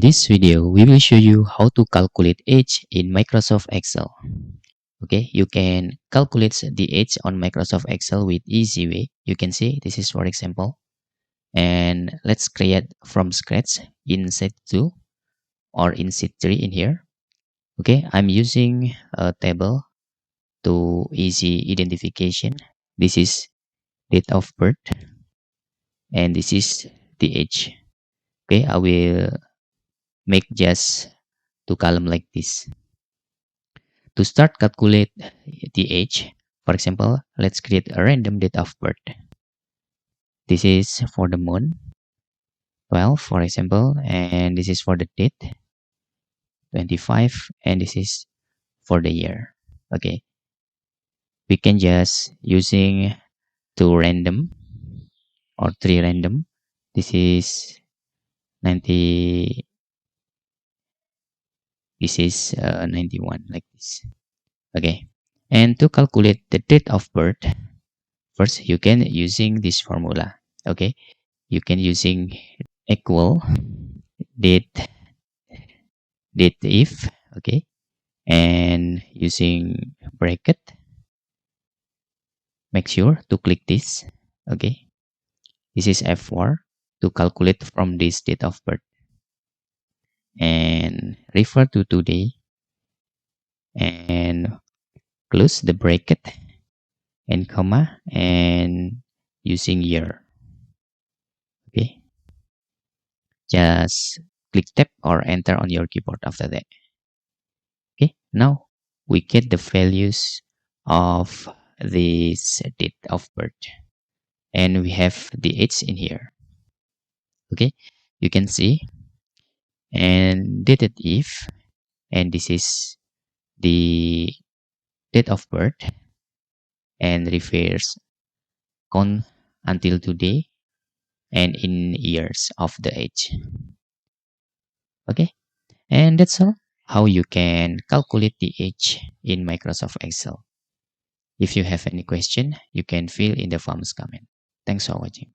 In this video, we will show you how to calculate age in Microsoft Excel. Okay, you can calculate the age on Microsoft Excel with easy way. You can see this is for example. And let's create from scratch in Sheet 2 or in Sheet 3 in here. Okay, I'm using a table to easy identification. This is date of birth and this is the age. Okay, I will make just two column like this. To start calculate the age, for example, let's create a random date of birth. This is for the month 12, for example, and this is for the date 25, and this is for the year. Okay, we can just using two random or three random. This is 90. This is 91 like this. Okay, and to calculate the date of birth, first you can using this formula. Okay, you can using equal date if, okay, and using bracket, make sure to click this. Okay, this is F4 to calculate from this date of birth, and refer to today and close the bracket and comma and using year. Okay, just click tab or enter on your keyboard after that. Okay, now we get the values of this date of birth and we have the age in here. Okay, you can see, and dated if, and this is the date of birth and refers count until today and in years of the age. Okay, and that's all how you can calculate the age in Microsoft Excel. If you have any question, you can fill in the forms comment. Thanks for watching.